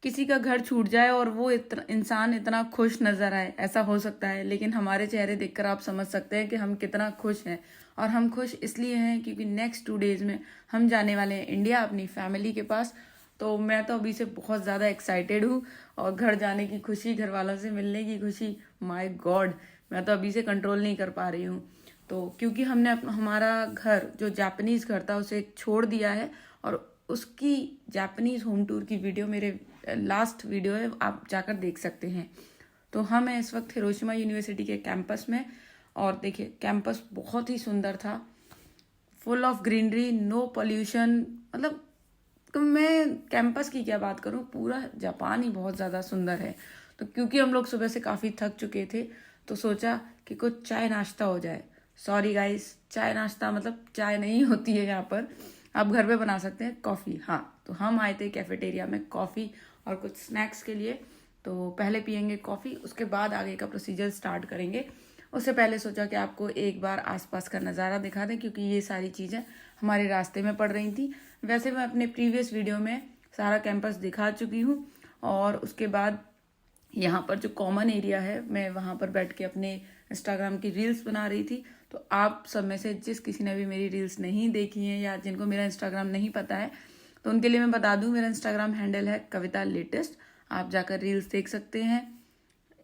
किसी का घर छूट जाए और वो इंसान इतना खुश नजर आए, ऐसा हो सकता है, लेकिन हमारे चेहरे देखकर आप समझ सकते हैं कि हम कितना खुश हैं। और हम खुश इसलिए हैं क्योंकि नेक्स्ट 2 डेज में हम जाने वाले हैं इंडिया अपनी फैमिली के पास। तो मैं तो अभी से बहुत ज़्यादा एक्साइटेड हूँ, और घर जाने की खुशी, घर वालों से मिलने की खुशी, माय गॉड, मैं तो अभी से कंट्रोल नहीं कर पा रही हूँ। तो क्योंकि हमने हमारा घर जो जापानीज़ घर था उसे छोड़ दिया है, और उसकी जापानीज़ होम टूर की वीडियो मेरे लास्ट वीडियो है, आप जाकर देख सकते हैं। तो हम हैं इस वक्त हिरोशिमा यूनिवर्सिटी के कैंपस में, और देखिए कैंपस बहुत ही सुंदर था, full of greenery, no pollution. मतलब तो मैं कैंपस की क्या बात करूं, पूरा जापान ही बहुत ज़्यादा सुंदर है। तो क्योंकि हम लोग सुबह से काफ़ी थक चुके थे, तो सोचा कि कुछ चाय नाश्ता हो जाए। सॉरी गाइस, चाय नाश्ता मतलब चाय नहीं होती है यहाँ पर, आप घर पे बना सकते हैं कॉफ़ी। हाँ, तो हम आए थे कैफेटेरिया में कॉफ़ी और कुछ स्नैक्स के लिए। तो पहले पियेंगे कॉफ़ी, उसके बाद आगे का प्रोसीजर स्टार्ट करेंगे। उससे पहले सोचा कि आपको एक बार आसपास का नज़ारा दिखा दें, क्योंकि ये सारी चीज़ें हमारे रास्ते में पड़ रही थी। वैसे मैं अपने प्रीवियस वीडियो में सारा कैंपस दिखा चुकी हूँ, और उसके बाद यहाँ पर जो कॉमन एरिया है, मैं वहाँ पर बैठ के अपने इंस्टाग्राम की रील्स बना रही थी। तो आप सब में से जिस किसी ने भी मेरी रील्स नहीं देखी हैं या जिनको मेरा इंस्टाग्राम नहीं पता है, तो उनके लिए मैं बता दूं, मेरा इंस्टाग्राम हैंडल है कविता लेटेस्ट। आप जाकर रील्स देख सकते हैं।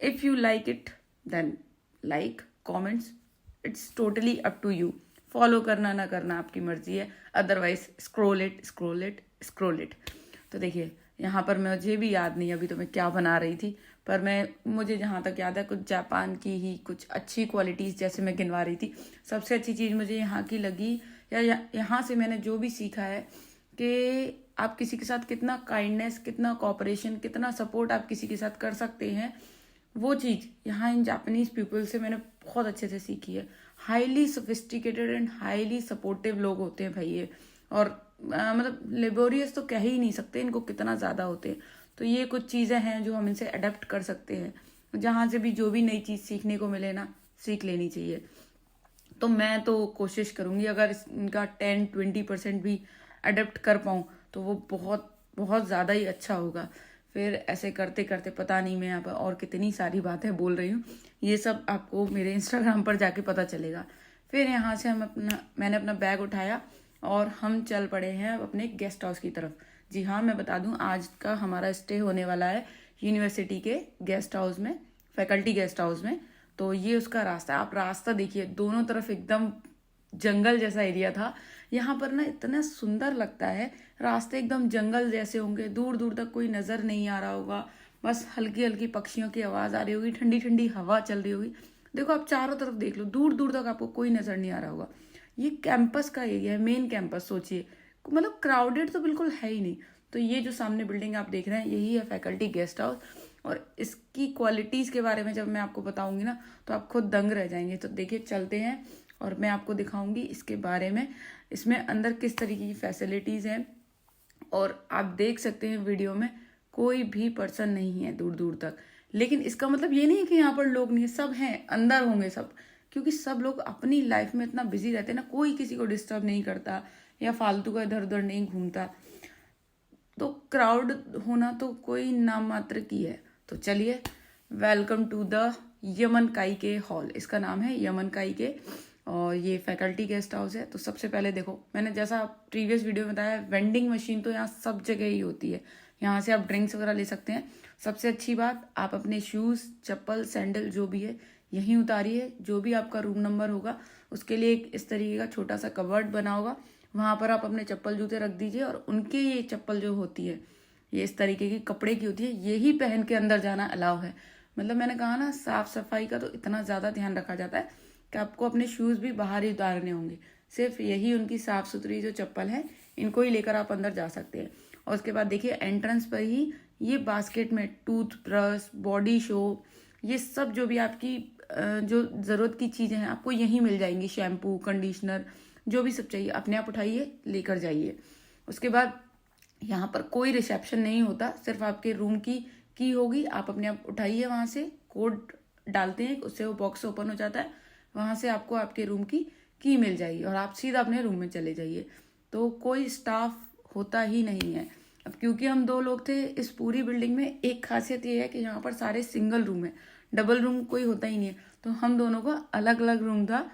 If you like it then like, comments, it's totally up to you. Follow करना ना करना आपकी मर्जी है, otherwise scroll it scroll it scroll it. तो देखिए यहाँ पर मुझे भी याद नहीं अभी तो मैं क्या बना रही थी, पर मुझे जहाँ तक याद है कुछ जापान की ही कुछ अच्छी क्वालिटीज़ जैसे मैं गिनवा रही थी। सबसे अच्छी चीज़ मुझे यहाँ की लगी, या यहाँ से मैंने जो भी सीखा है कि आप किसी के साथ कितना काइंडनेस, कितना कोऑपरेशन, कितना सपोर्ट आप किसी के साथ कर सकते हैं, वो चीज़ यहाँ इन जापानीज पीपल से मैंने बहुत अच्छे से सीखी है। Highly sophisticated and highly supportive लोग होते हैं भाई ये, और मतलब लेबोरियस तो कह ही नहीं सकते इनको कितना ज़्यादा होते हैं। तो ये कुछ चीज़ें हैं जो हम इनसे अडेप्ट कर सकते हैं। जहाँ से भी जो भी नई चीज़ सीखने को मिले ना, सीख लेनी चाहिए। तो मैं तो कोशिश करूँगी अगर इनका 10-20% भी अडेप्ट कर पाऊँ तो वो बहुत बहुत ज़्यादा ही अच्छा होगा। फिर ऐसे करते करते पता नहीं मैं यहाँ पर और कितनी सारी बातें बोल रही हूँ, ये सब आपको मेरे इंस्टाग्राम पर जाके पता चलेगा। फिर यहाँ से मैंने अपना बैग उठाया और हम चल पड़े हैं अपने गेस्ट हाउस की तरफ। जी हाँ, मैं बता दूँ आज का हमारा स्टे होने वाला है यूनिवर्सिटी के गेस्ट हाउस में, फैकल्टी गेस्ट हाउस में। तो ये उसका रास्ता है, आप रास्ता देखिए, दोनों तरफ एकदम जंगल जैसा एरिया था। यहाँ पर ना इतना सुंदर लगता है, रास्ते एकदम जंगल जैसे होंगे, दूर दूर तक कोई नज़र नहीं आ रहा होगा, बस हल्की हल्की पक्षियों की आवाज़ आ रही होगी, ठंडी ठंडी हवा चल रही होगी। देखो आप चारों तरफ देख लो, दूर दूर तक आपको कोई नज़र नहीं आ रहा होगा। ये कैंपस का एरिया है, मेन कैंपस सोचिए, मतलब क्राउडेड तो बिल्कुल है ही नहीं। तो ये जो सामने बिल्डिंग आप देख रहे हैं यही है फैकल्टी गेस्ट हाउस, और इसकी क्वालिटीज़ के बारे में जब मैं आपको बताऊंगी ना तो आप खुद दंग रह जाएंगे। तो देखिए चलते हैं और मैं आपको दिखाऊंगी इसके बारे में, इसमें अंदर किस तरीके की फैसिलिटीज़ हैं। और आप देख सकते हैं वीडियो में कोई भी पर्सन नहीं है दूर दूर तक, लेकिन इसका मतलब ये नहीं है कि यहाँ पर लोग नहीं है, सब हैं, अंदर होंगे सब, क्योंकि सब लोग अपनी लाइफ में इतना बिजी रहते हैं ना, कोई किसी को डिस्टर्ब नहीं करता या फालतू का इधर उधर नहीं घूमता। तो क्राउड होना तो कोई नाम मात्र की है। तो चलिए, वेलकम टू द यमन काई के हॉल, इसका नाम है यमन काई के, और ये फैकल्टी गेस्ट हाउस है। तो सबसे पहले देखो, मैंने जैसा प्रीवियस वीडियो में बताया, वेंडिंग मशीन तो यहाँ सब जगह ही होती है, यहाँ से आप ड्रिंक्स वगैरह ले सकते हैं। सबसे अच्छी बात, आप अपने शूज़, चप्पल, सैंडल जो भी है यहीं उतारिए। जो भी आपका रूम नंबर होगा उसके लिए एक इस तरीके का छोटा सा कबर्ड बना होगा, वहाँ पर आप अपने चप्पल जूते रख दीजिए, और उनके ये चप्पल जो होती है ये इस तरीके की कपड़े की होती है, यही पहन के अंदर जाना अलाउ है। मतलब मैंने कहा ना, साफ सफाई का तो इतना ज़्यादा ध्यान रखा जाता है कि आपको अपने शूज़ भी बाहर ही उतारने होंगे, सिर्फ यही उनकी साफ़ सुथरी जो चप्पल है इनको ही लेकर आप अंदर जा सकते हैं। और उसके बाद देखिए एंट्रेंस पर ही ये बास्केट में टूथब्रश, बॉडी शो, ये सब जो भी आपकी जो ज़रूरत की चीज़ें हैं आपको यहीं मिल जाएंगी। शैम्पू, कंडीशनर, जो भी सब चाहिए अपने आप उठाइए, लेकर जाइए। उसके बाद यहाँ पर कोई रिसेप्शन नहीं होता, सिर्फ आपके रूम की होगी, आप अपने आप उठाइए, वहाँ से कोड डालते हैं, उससे वो बॉक्स ओपन हो जाता है, वहाँ से आपको आपके रूम की मिल जाएगी और आप सीधा अपने रूम में चले जाइए। तो कोई स्टाफ होता ही नहीं है। अब क्योंकि हम 2 लोग थे इस पूरी बिल्डिंग में, एक खासियत ये है कि यहाँ पर सारे सिंगल रूम है, डबल रूम कोई होता ही नहीं है, तो हम दोनों का अलग अलग रूम था।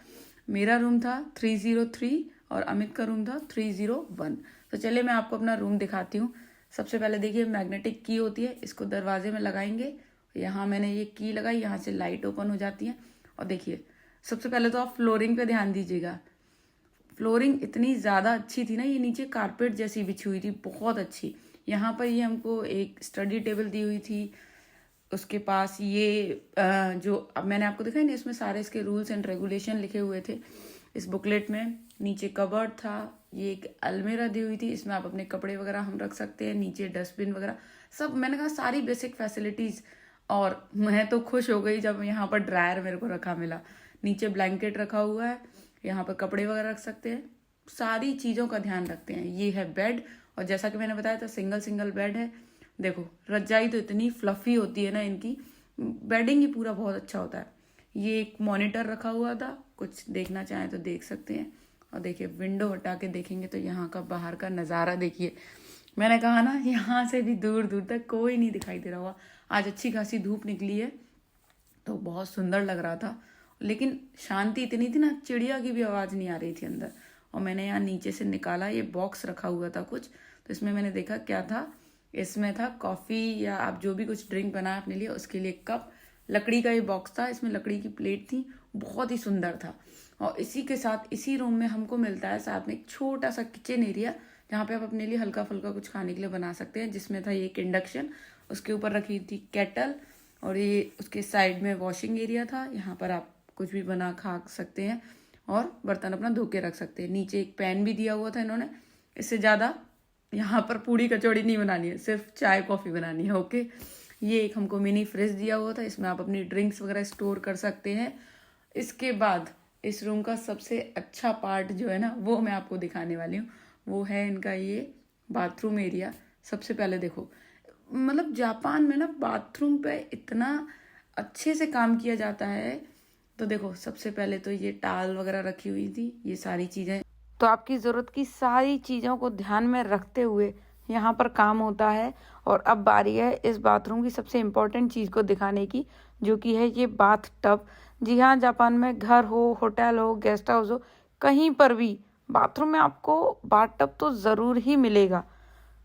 मेरा रूम था 303 और अमित का रूम था 301। तो चलिए मैं आपको अपना रूम दिखाती हूँ। सबसे पहले देखिए मैग्नेटिक की होती है, इसको दरवाजे में लगाएंगे, यहाँ मैंने ये की लगाई, यहाँ से लाइट ओपन हो जाती है। और देखिए सबसे पहले तो आप फ्लोरिंग पे ध्यान दीजिएगा, फ्लोरिंग इतनी ज़्यादा अच्छी थी ना, ये नीचे कारपेट जैसी बिछी हुई थी, बहुत अच्छी। यहाँ पर ये हमको एक स्टडी टेबल दी हुई थी, उसके पास ये जो अब मैंने आपको दिखाई ना, इसमें सारे इसके रूल्स एंड रेगुलेशन लिखे हुए थे इस बुकलेट में। नीचे कबर्ड था, ये एक अलमीरा दी हुई थी, इसमें आप अपने कपड़े वगैरह हम रख सकते हैं, नीचे डस्टबिन वगैरह सब, मैंने कहा सारी बेसिक फैसिलिटीज़। और मैं तो खुश हो गई जब यहाँ पर ड्रायर मेरे को रखा मिला, नीचे ब्लैंकेट रखा हुआ है, यहाँ पर कपड़े वगैरह रख सकते हैं, सारी चीज़ों का ध्यान रखते हैं। ये है बेड, और जैसा कि मैंने बताया था सिंगल बेड है। देखो रजाई तो इतनी फ्लफी होती है ना इनकी, बेडिंग ही पूरा बहुत अच्छा होता है। ये एक मॉनिटर रखा हुआ था, कुछ देखना चाहें तो देख सकते हैं। और देखिए विंडो हटा के देखेंगे तो यहाँ का बाहर का नज़ारा देखिए, मैंने कहा ना यहाँ से भी दूर दूर तक कोई नहीं दिखाई दे रहा हुआ। आज अच्छी खासी धूप निकली है तो बहुत सुंदर लग रहा था, लेकिन शांति इतनी थी ना, चिड़िया की भी आवाज़ नहीं आ रही थी अंदर। और मैंने यहाँ नीचे से निकाला, ये बॉक्स रखा हुआ था कुछ, तो इसमें मैंने देखा क्या था, इसमें था कॉफ़ी या आप जो भी कुछ ड्रिंक बनाए अपने लिए उसके लिए कप, लकड़ी का ये बॉक्स था, इसमें लकड़ी की प्लेट थी, बहुत ही सुंदर था। और इसी के साथ इसी रूम में हमको मिलता है साथ में एक छोटा सा किचन एरिया, जहाँ पे आप अपने लिए हल्का फुल्का कुछ खाने के लिए बना सकते हैं, जिसमें था ये एक इंडक्शन, उसके ऊपर रखी थी केटल, और ये उसके साइड में वॉशिंग एरिया था, यहाँ पर आप कुछ भी बना खा सकते हैं और बर्तन अपना धो के रख सकते हैं। नीचे एक पैन भी दिया हुआ था इन्होंने, इससे ज़्यादा यहाँ पर पूड़ी कचौड़ी नहीं बनानी है, सिर्फ चाय कॉफ़ी बनानी है। ओके, ये एक हमको मिनी फ्रिज दिया हुआ था, इसमें आप अपनी ड्रिंक्स वगैरह स्टोर कर सकते हैं। इसके बाद इस रूम का सबसे अच्छा पार्ट जो है ना, वो मैं आपको दिखाने वाली हूँ, वो है इनका ये बाथरूम एरिया। सबसे पहले देखो, मतलब जापान में ना बाथरूम पे इतना अच्छे से काम किया जाता है। तो देखो सबसे पहले तो ये टाल वगैरह रखी हुई थी, ये सारी चीज़ें, तो आपकी ज़रूरत की सारी चीज़ों को ध्यान में रखते हुए यहाँ पर काम होता है। और अब बारी है इस बाथरूम की सबसे इम्पोर्टेंट चीज़ को दिखाने की, जो कि है ये बाथ टब। जी हाँ, जापान में घर हो, होटल हो, गेस्ट हाउस हो, कहीं पर भी बाथरूम में आपको बाथ टब तो ज़रूर ही मिलेगा।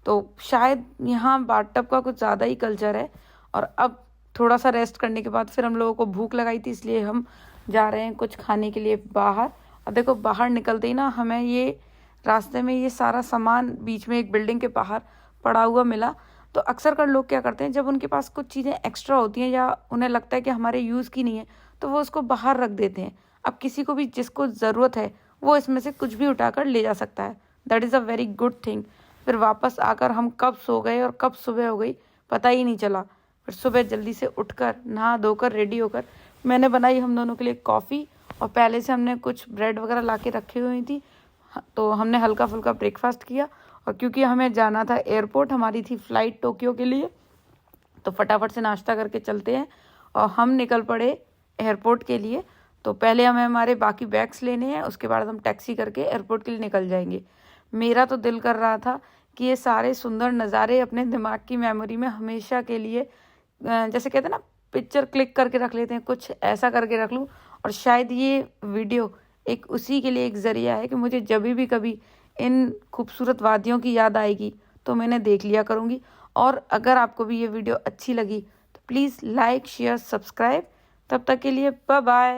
तो शायद यहाँ बाथ टब का कुछ ज़्यादा ही कल्चर है। और अब थोड़ा सा रेस्ट करने के बाद फिर हम लोगों को भूख लगाई थी, इसलिए हम जा रहे हैं कुछ खाने के लिए बाहर। और देखो बाहर निकलते ही ना हमें ये रास्ते में ये सारा सामान बीच में एक बिल्डिंग के बाहर पड़ा हुआ मिला। तो अक्सर कर लोग क्या करते हैं, जब उनके पास कुछ चीज़ें एक्स्ट्रा होती हैं या उन्हें लगता है कि हमारे यूज़ की नहीं है, तो वो उसको बाहर रख देते हैं। अब किसी को भी जिसको ज़रूरत है वो इसमें से कुछ भी उठाकर ले जा सकता है। That is a very good thing. फिर वापस आकर हम कब सो गए और कब सुबह हो गई पता ही नहीं चला। फिर सुबह जल्दी से उठकर नहा धोकर रेडी होकर मैंने बनाई हम दोनों के लिए कॉफ़ी, और पहले से हमने कुछ ब्रेड वगैरह ला के रखी हुई थी, तो हमने हल्का फुल्का ब्रेकफास्ट किया। और क्योंकि हमें जाना था एयरपोर्ट, हमारी थी फ़्लाइट टोक्यो के लिए, तो फटाफट से नाश्ता करके चलते हैं। और हम निकल पड़े एयरपोर्ट के लिए। तो पहले हमें हमारे बाकी बैग्स लेने हैं, उसके बाद हम टैक्सी करके एयरपोर्ट के लिए निकल जाएंगे। मेरा तो दिल कर रहा था कि ये सारे सुंदर नज़ारे अपने दिमाग की मेमोरी में हमेशा के लिए, जैसे कहते हैं ना पिक्चर क्लिक करके रख लेते हैं, कुछ ऐसा करके रख लूँ। और शायद ये वीडियो एक उसी के लिए एक ज़रिया है कि मुझे जब भी कभी इन खूबसूरत वादियों की याद आएगी तो मैंने देख लिया करूँगी। और अगर आपको भी ये वीडियो अच्छी लगी तो प्लीज़ लाइक शेयर सब्सक्राइब। तब तक के लिए बाय बाय।